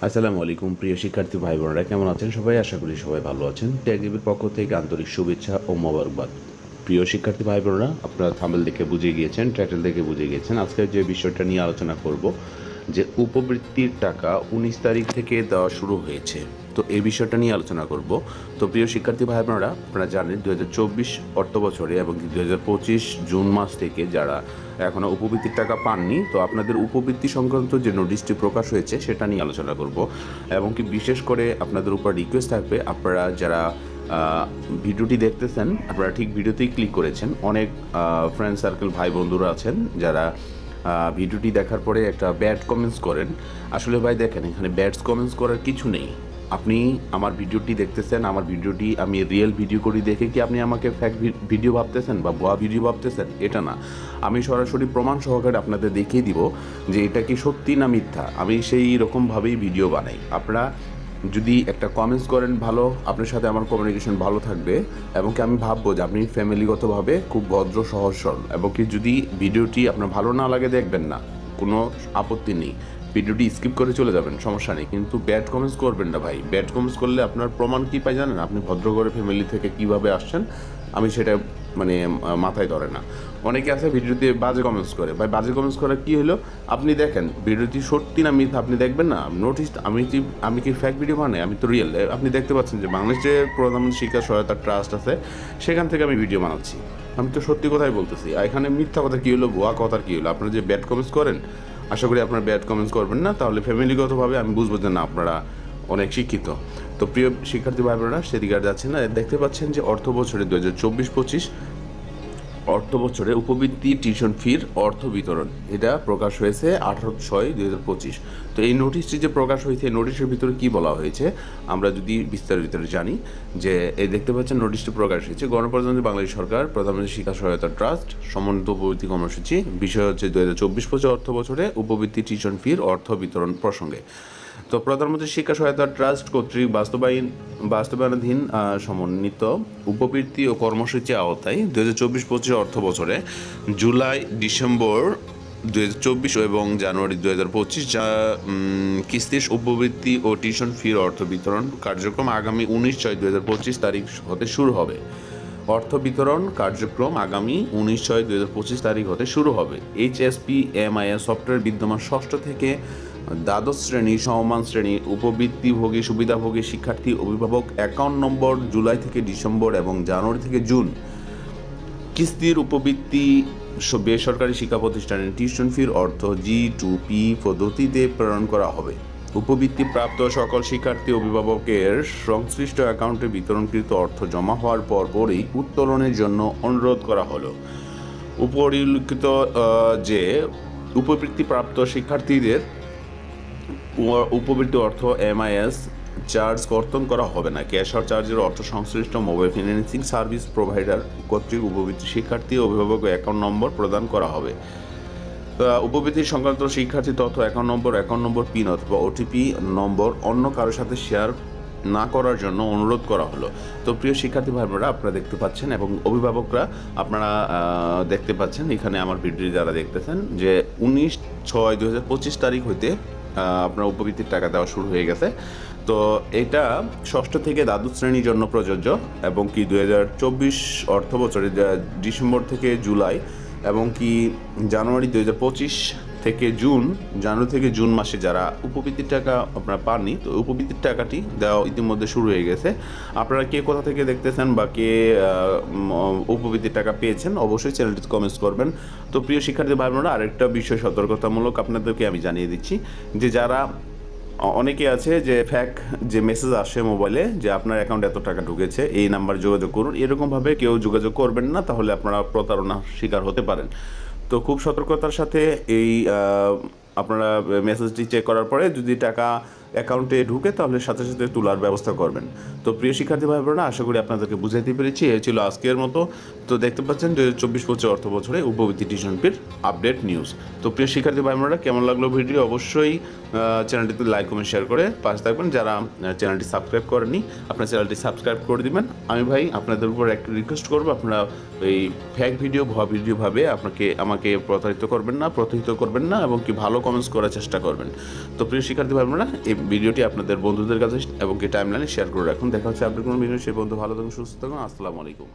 আসসালামু আলাইকুম প্রিয় শিক্ষার্থী ভাই বোনেরা, কেমন আছেন সবাই? আশা করি সবাই ভালো আছেন। টেকডিবির পক্ষ থেকে আন্তরিক শুভেচ্ছা ও মোবারকবাদ। প্রিয় শিক্ষার্থী ভাই বোনেরা, আপনারা থাম্বনেল দেখে বুঝে গিয়েছেন, টাইটেল দেখে বুঝে গিয়েছেন, আজকে যে বিষয়টা নিয়ে আলোচনা করব যে উপবৃত্তির টাকা 19 তারিখ থেকে দেওয়া শুরু হয়েছে। তো এই বিষয়টা নিয়ে আলোচনা করব। তো প্রিয় শিক্ষার্থী ভাই বোনেরা, আপনারা জানেন 2024 অর্থ বছরে এবং 2025 জুন মাস থেকে যারা এখনও উপবৃত্তির টাকা পাননি, তো আপনাদের উপবৃত্তি সংক্রান্ত যে নোটিশটি প্রকাশ হয়েছে সেটা নিয়ে আলোচনা করব। এবং কি বিশেষ করে আপনাদের উপর রিকোয়েস্ট থাকবে, আপনারা যারা ভিডিওটি দেখতেছেন আপনারা ঠিক ভিডিওতেই ক্লিক করেছেন। অনেক ফ্রেন্ড সার্কেল ভাই বন্ধুরা আছেন যারা ভিডিওটি দেখার পরে একটা ব্যাড কমেন্টস করেন। আসলে ভাই দেখেন, এখানে ব্যাড কমেন্টস করার কিছু নেই। আপনি আমার ভিডিওটি দেখতেছেন, আমার ভিডিওটি আমি রিয়েল ভিডিও করি দেখে কি আপনি আমাকে ফ্যাক ভিডিও ভাবতেছেন বা ভুয়া ভিডিও ভাবতেছেন? এটা না, আমি সরাসরি প্রমাণ সহকারে আপনাদের দেখিয়ে দিব যে এটা কি সত্যি না মিথ্যা। আমি সেই রকমভাবেই ভিডিও বানাই। আপনারা যদি একটা কমেন্টস করেন ভালো, আপনার সাথে আমার কমিউনিকেশন ভালো থাকবে এবং কি আমি ভাববো যে আপনি ফ্যামিলিগতভাবে খুব ভদ্র সহজ সরল। এবং কি যদি ভিডিওটি আপনার ভালো না লাগে দেখবেন না, কোনো আপত্তি নেই, ভিডিওটি স্কিপ করে চলে যাবেন, সমস্যা নেই। কিন্তু ব্যাড কমেন্টস করবেন না ভাই। ব্যাড কমেন্টস করলে আপনার প্রমাণ কী পাই জানেন? আপনি ভদ্র করে ফ্যামিলি থেকে কীভাবে আসছেন আমি সেটা মানে মাথায় ধরে না। অনেকে আছে ভিডিওতে বাজে কমেন্টস করে। ভাই বাজে কমেন্টস করা কী হলো? আপনি দেখেন ভিডিওটি সত্যি না মিথ্যা আপনি দেখবেন না। নোটিস আমি কি ফ্যাক ভিডিও বানাই? আমি তো রিয়েল। আপনি দেখতে পাচ্ছেন যে বাংলাদেশের প্রধানমন্ত্রী শিক্ষা সহায়তা ট্রাস্ট আছে, সেখান থেকে আমি ভিডিও বানাচ্ছি। আমি তো সত্যি কথাই বলতেছি। আর এখানে মিথ্যা কথা কী হলো, ভুয়া কথা কী হলো? আপনারা যে ব্যাড কমেন্টস করেন, আশা করি আপনারা ব্যাড কমেন্টস করবেন না, তাহলে ফ্যামিলিগতভাবে আমি বুঝবো যে না আপনারা অনেক শিক্ষিত। তো প্রিয় শিক্ষার্থী ভাই বোনেরা, সেদিকে আর যাচ্ছেন না। দেখতে পাচ্ছেন যে অর্থ বছরে 2024-25 অর্থ বছরে উপবৃত্তি টিউশন ফির অর্থ বিতরণ এটা প্রকাশ হয়েছে 18/6/2025। তো এই নোটিশটি যে প্রকাশ হয়েছে, এই নোটিশের ভিতরে কী বলা হয়েছে আমরা যদি বিস্তারিত জানি, যে এই দেখতে পাচ্ছেন নোটিশটি প্রকাশ হয়েছে গণপ্রজাতন্ত্রী বাংলাদেশ সরকার প্রধানমন্ত্রী শিক্ষা সহায়তা ট্রাস্ট সমন্বিত উপবৃত্তি কর্মসূচি। বিষয় হচ্ছে 2024-25 অর্থ বছরে উপবৃত্তি টিউশন ফির অর্থ বিতরণ প্রসঙ্গে। তো প্রধানমন্ত্রী শিক্ষা সহায়তা ট্রাস্ট কর্তৃক বাস্তবায়নাধীন সমন্বিত উপবৃত্তি ও কর্মসূচি আওতায় 2024-25 অর্থ বছরে জুলাই, ডিসেম্বর 2024 এবং জানুয়ারি 2025 কিস্তির উপবৃত্তি ও টিউশন ফির অর্থ বিতরণ কার্যক্রম আগামী 19/6/2025 তারিখ হতে শুরু হবে। অর্থ বিতরণ কার্যক্রম আগামী 19/6/2025 তারিখ হতে শুরু হবে। HSP-MIS সফটওয়্যার বিদ্যমান ষষ্ঠ থেকে দ্বাদশ শ্রেণী সমমান শ্রেণী উপবৃত্তিভোগী সুবিধাভোগী শিক্ষার্থী অভিভাবক অ্যাকাউন্ট নম্বর জুলাই থেকে ডিসেম্বর এবং জানুয়ারি থেকে জুন কিস্তির উপবৃত্তি বেসরকারি শিক্ষা প্রতিষ্ঠানের টিউশন ফির অর্থ G2P পদ্ধতিতে প্রেরণ করা হবে। উপবৃত্তি প্রাপ্ত সকল শিক্ষার্থী অভিভাবকের সংশ্লিষ্ট অ্যাকাউন্টে বিতরণকৃত অর্থ জমা হওয়ার পরই উত্তোলনের জন্য অনুরোধ করা হলো। উপরিল্লিখিত যে উপবৃত্তিপ্রাপ্ত শিক্ষার্থীদের উপবৃত্তি অর্থ MIS চার্জ কর্তন করা হবে না। ক্যাশ আর চার্জের অর্থ সংশ্লিষ্ট মোবাইল ফিন্যান্সিং সার্ভিস প্রোভাইডার কর্তৃক উপবৃত্তি শিক্ষার্থী অভিভাবক অ্যাকাউন্ট নম্বর প্রদান করা হবে। উপবৃত্তি সংক্রান্ত শিক্ষার্থী তথ্য অ্যাকাউন্ট নম্বর পিন অথবা OTP নম্বর অন্য কারোর সাথে শেয়ার না করার জন্য অনুরোধ করা হলো। তো প্রিয় শিক্ষার্থী ভাই বোনেরা, আপনারা দেখতে পাচ্ছেন এবং অভিভাবকরা আপনারা দেখতে পাচ্ছেন এখানে আমার ভিডিও যারা দেখতেছেন যে 19/6/2025 তারিখ হইতে আপনার উপবৃত্তির টাকা দেওয়া শুরু হয়ে গেছে। তো এটা ষষ্ঠ থেকে দ্বাদশ শ্রেণীর জন্য প্রযোজ্য এবং কি 2024 অর্থ বছরে ডিসেম্বর থেকে জুলাই এবং কি জানুয়ারি 2025 থেকে জানুয়ারি থেকে জুন মাসে যারা উপবৃত্তির টাকা আপনারা পাননি, তো উপবৃত্তির টাকাটি দেওয়া ইতিমধ্যে শুরু হয়ে গেছে। আপনারা কে কোথা থেকে দেখতেছেন বা কে উপবৃত্তির টাকা পেয়েছেন অবশ্যই চ্যানেলটিতে কমেন্টস করবেন। তো প্রিয় শিক্ষার্থী ভাই বোনেরা, আরেকটা বিষয় সতর্কতামূলক আপনাদেরকে আমি জানিয়ে দিচ্ছি যে যারা অনেকে আছে যে ফ্যাক যে মেসেজ আসে মোবাইলে যে আপনার অ্যাকাউন্টে এত টাকা ঢুকেছে, এই নাম্বার যোগাযোগ করুন, এরকমভাবে কেউ যোগাযোগ করবেন না, তাহলে আপনারা প্রতারণার শিকার হতে পারেন। তো খুব সতর্কতার সাথে এই আপনারা মেসেজটি চেক করার পরে যদি টাকা অ্যাকাউন্টে ঢুকে তাহলে সাথে সাথে তোলার ব্যবস্থা করবেন। তো প্রিয় শিক্ষার্থী ভাই বোনেরা, আশা করি আপনাদেরকে বুঝাইতে পেরেছি। এই ছিল আজকের মতো। তো দেখতে পাচ্ছেন 2024-25 অর্থ বছরে উপবৃত্তি টিউশন ফির আপডেট নিউজ। তো প্রিয় শিক্ষার্থী ভাই বোনেরা, কেমন লাগলো ভিডিও অবশ্যই চ্যানেলটিতে লাইক কমেন্ট শেয়ার করে পাশে থাকবেন। যারা চ্যানেলটি সাবস্ক্রাইব করেননি আপনার চ্যানেলটি সাবস্ক্রাইব করে দিবেন। আমি ভাই আপনাদের উপর একটা রিকোয়েস্ট করবো, আপনারা এই ফ্যাক ভিডিও ভুয়া ভিডিও ভাবে আমাকে প্রতারিত করবেন না এবং কি ভালো কমেন্টস করার চেষ্টা করবেন। তো প্রিয় শিক্ষার্থী ভাই বোনেরা, এই ভিডিওটি আপনাদের বন্ধুদের কাছে এবং কি টাইমলাইনে শেয়ার করে রাখুন। দেখা হচ্ছে আপনার কোনো ভিডিও, সেই বন্ধু ভালো থাকুন, সুস্থ থাকুন। আসসালামু আলাইকুম।